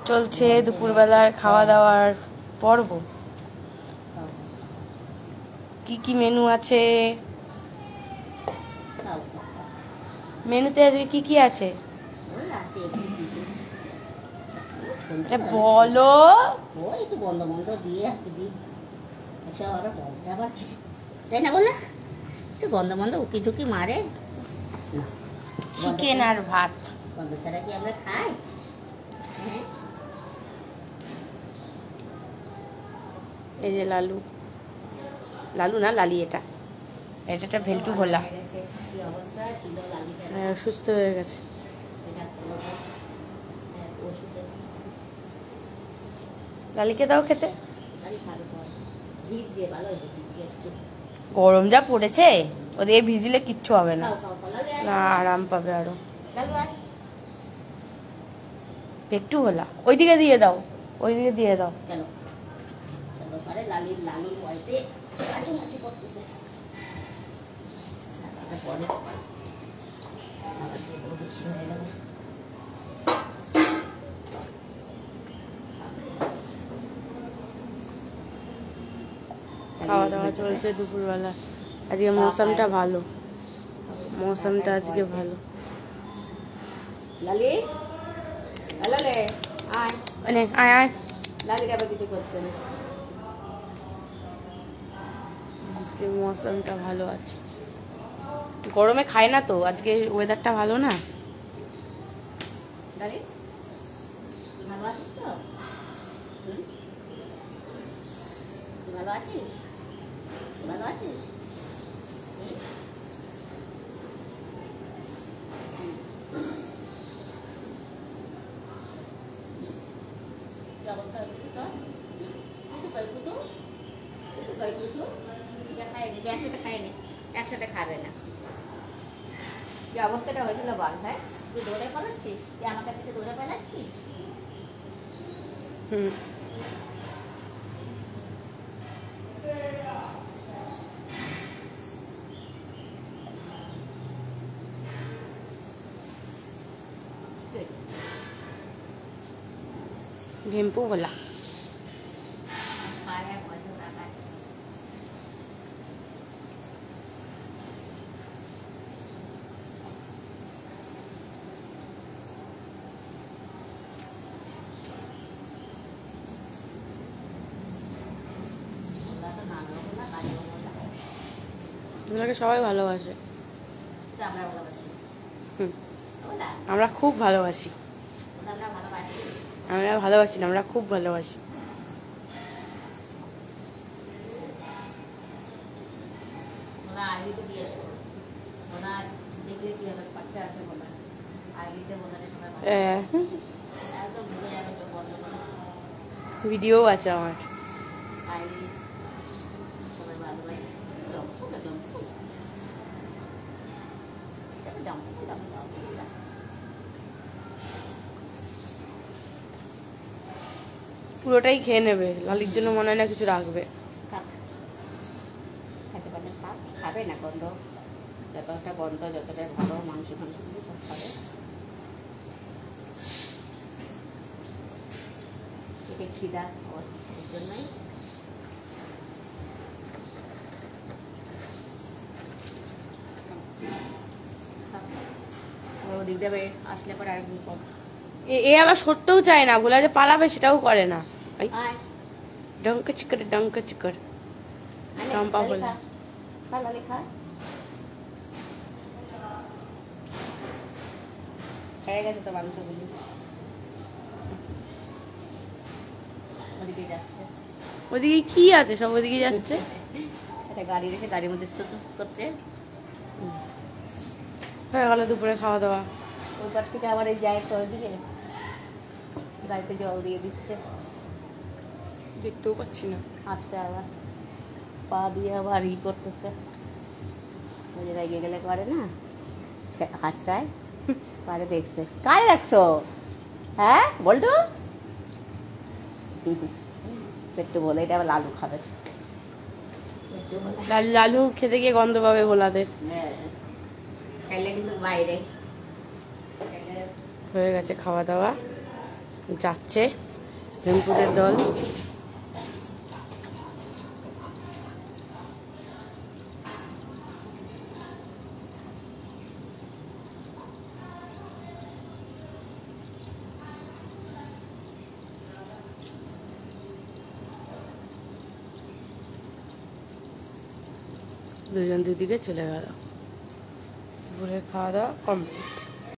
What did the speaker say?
চলছে দুপুরবেলার খাওয়া দাওয়ার পর্ব। কি কি মেনু আছে? মেনুতে আজকে কি কি আছে বলো? একটু বন্ধ বন্ধ দিয়ে তাই না বলে একটু বন্ধ বন্ধ উকি ঝুঁকি মারে। চিকেন আর ভাত। বন্ধ ছাড়া কি আমরা খাই? এই যে লালু, লালু না লালি, এটা এটা ভেলটু ভোলা, অসুস্থ হয়ে গেছে। লালিকে দাও খেতে। গরম যা পড়েছে ওদিকে ভিজলে কিচ্ছু হবে না, না আরাম পাবে আরো। একটু হলা ওইদিকে দিয়ে দাও, ওইদিকে দিয়ে দাও। খাওয়া দাওয়া চলছে দুপুরবেলা। আজকে মৌসুমটা ভালো, মৌসুমটা আজকে ভালো। লালি লালে আয় মানে আয় আয়, লালির আবার কিছু করছে না। আজকে মৌসুমটা ভালো আছে, গরমে খায় না তো, আজকে ওয়েদারটা ভালো না। লালি ভালো আছিস তো? ভালো আছিস? ভালো আছিস? একসাথে খাবে না। কি অবস্থাটা হয়েছিল বল? হ্যাঁ, তুই দৌড়ে পালাচ্ছিস, তুই আমার কাছ থেকে দৌড়ে পালাচ্ছিস। ভেম্পু ভোলা। ওনাকে সবাই ভালোবাসে, আমরা খুব ভালোবাসি। আমরা ভালোবাসি না, আমরা খুব ভালোবাসি। ভিডিও আছে আমার। পুরোটাই খেয়ে নেবে, লালির জন্য মনে হয় না কিছু রাখবে। খাবে না গন্ধ, যতটা গন্ধ যতটা ভালো, মাংস ফাংস সব খাবে। এটা খিদা ওর জন্যই। ওদিক দেবে আসলে পরে আর এ আবার সরতেও চায় না, বলে যে পালাবে সেটাও করে না। ডঙ্কা চিকর ডঙ্কা চিকর টম্পা বলে। ছেড়ে গেছে তো মাংসগুলি, ওদিকে যাচ্ছে। ওদিকে কি আছে? সব ওদিকে যাচ্ছে। একটা গাড়ি রেখে গাড়ির মধ্যে করছে। হয়ে গেল দুপুরে খাওয়া দাওয়া। ওই পাশ থেকে আবার এই যায় তো ওইদিকে গাড়িতে জল দিয়ে দিচ্ছে। দেখতেও পাচ্ছি না। আসছে আবার পা দিয়ে আবার ই করতেছে, ওই যে রেগে গেলে করে না, হাসরায় পারে দেখছে। কারে রাখছো? হ্যাঁ বলটু একটু বলে, এটা আবার লালু খাবে। লালু খেতে গিয়ে গন্ধ পাবে ভোলাদের। খাইলে কিন্তু বাইরে হয়ে গেছে খাওয়া দাওয়া। যাচ্ছে ভীমপুরের দল। দুজন দুদিকে চলে গেল। দুপুরের খাওয়া দাওয়া কমপ্লিট।